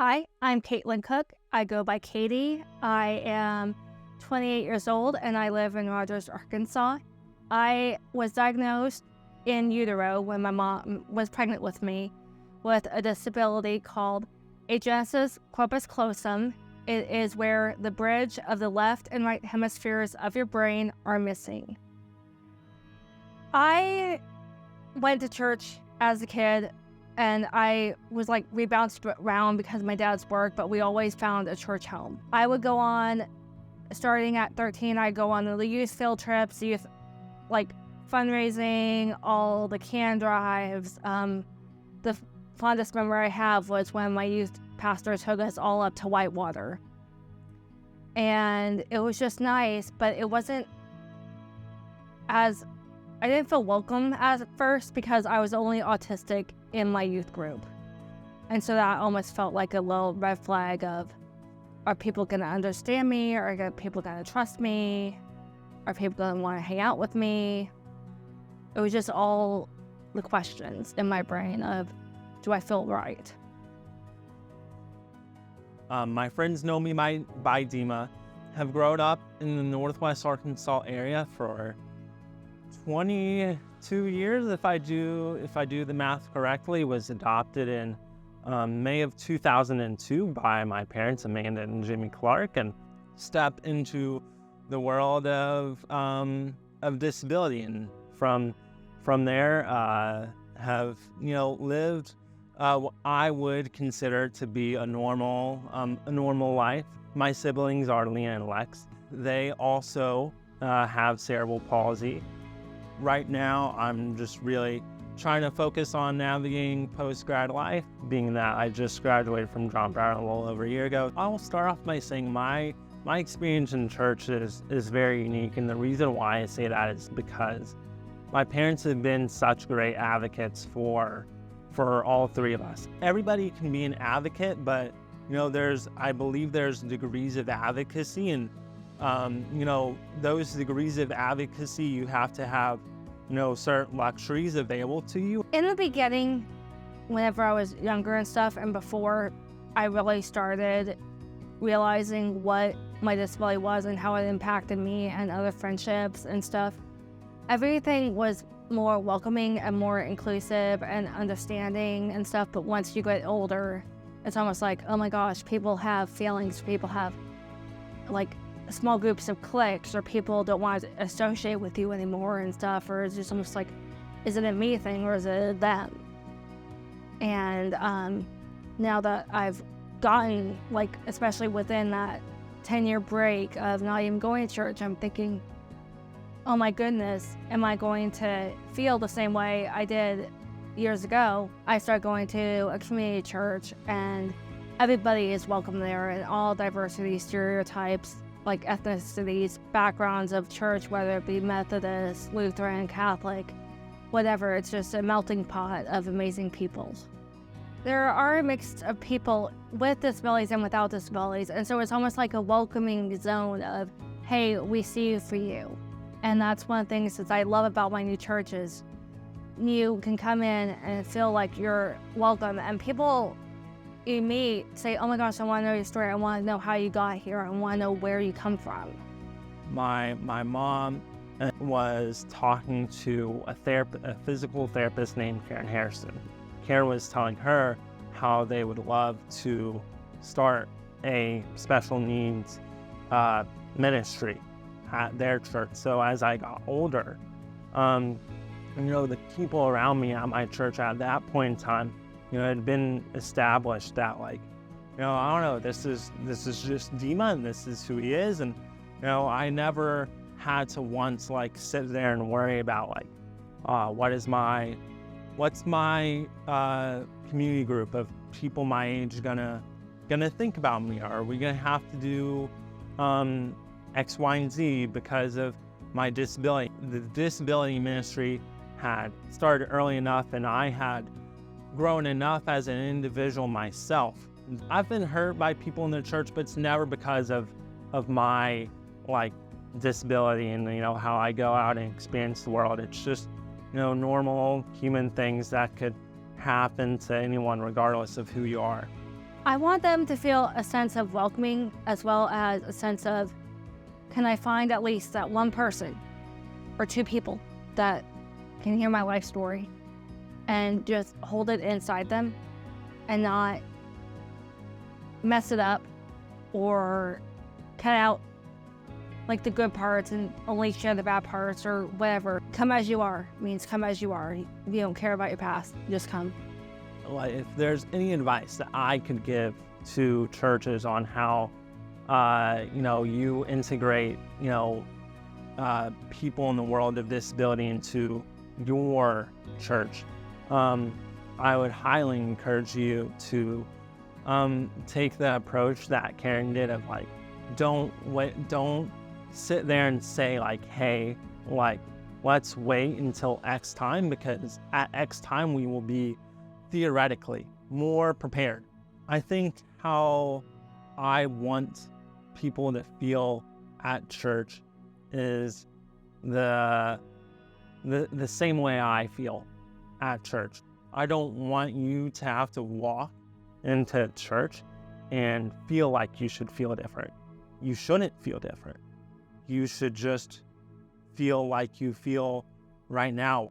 Hi, I'm Caitlin Cook. I go by Katie. I am 28 years old and I live in Rogers, Arkansas. I was diagnosed in utero when my mom was pregnant with me with a disability called agenesis corpus callosum. It is where the bridge of the left and right hemispheres of your brain are missing. I went to church as a kid and I was rebounced around because of my dad's work, but we always found a church home. I would go on, starting at 13, I'd go on the youth field trips, youth fundraising, all the can drives. The fondest memory I have was when my youth pastor took us all up to Whitewater. And it was just nice, but it wasn't I didn't feel welcome at first because I was only autistic in my youth group. And so that almost felt like a little red flag of, are people going to understand me? Are people going to trust me? Are people going to want to hang out with me? It was just all the questions in my brain of, do I feel right? My friends know me by Dima, have grown up in the Northwest Arkansas area for 22 years, if I do the math correctly. Was adopted in May of 2002 by my parents, Amanda and Jimmy Clark, and stepped into the world of disability, and from there have lived what I would consider to be a normal life. My siblings are Leah and Lex. They also have cerebral palsy. Right now, I'm just really trying to focus on navigating post-grad life, being that I just graduated from John Brown a little over a year ago. I'll start off by saying my experience in church is very unique, and the reason why I say that is because my parents have been such great advocates for all three of us. Everybody can be an advocate, but I believe there's degrees of advocacy, and those degrees of advocacy, you have to have certain luxuries available to you. In the beginning, whenever I was younger and stuff, and before I really started realizing what my disability was and how it impacted me and other friendships and stuff, everything was more welcoming and more inclusive and understanding and stuff. But once you get older, it's almost like, oh my gosh, people have feelings, people have small groups of cliques, or people don't want to associate with you anymore and stuff, or it's just almost like, is it a me thing or is it them? And now that I've gotten, especially within that 10-year break of not even going to church, I'm thinking, oh my goodness, am I going to feel the same way I did years ago? I started going to a community church, and everybody is welcome there, and all diversity, stereotypes, ethnicities, backgrounds of church, whether it be Methodist, Lutheran, Catholic, whatever. It's just a melting pot of amazing people. There are a mix of people with disabilities and without disabilities, and so it's almost like a welcoming zone of, hey, we see you for you. And that's one of the things that I love about my new church is you can come in and feel like you're welcome, and people you meet say, oh my gosh, I want to know your story. I want to know how you got here. I want to know where you come from. My mom was talking to a physical therapist named Karen Harrison. Karen was telling her how they would love to start a special needs ministry at their church. So as I got older, the people around me at my church at that point in time, it had been established that I don't know, this is just Dima, and this is who he is. And, I never had to once sit there and worry about what's my community group of people my age gonna think about me? Are we gonna have to do X, Y, and Z because of my disability? The disability ministry had started early enough, and I had grown enough as an individual myself. I've been hurt by people in the church, but it's never because of my disability and how I go out and experience the world. It's just normal human things that could happen to anyone regardless of who you are. I want them to feel a sense of welcoming as well as a sense of, can I find at least that one person or two people that can hear my life story and just hold it inside them and not mess it up or cut out like the good parts and only share the bad parts or whatever. Come as you are means come as you are. If you don't care about your past, just come. Like, if there's any advice that I could give to churches on how, you integrate, people in the world of disability into your church, I would highly encourage you to take the approach that Karen did of like, don't sit there and say like, hey, like, let's wait until X time, because at X time we will be theoretically more prepared. I think how I want people to feel at church is the same way I feel at church. I don't want you to have to walk into church and feel like you should feel different. You shouldn't feel different. You should just feel like you feel right now.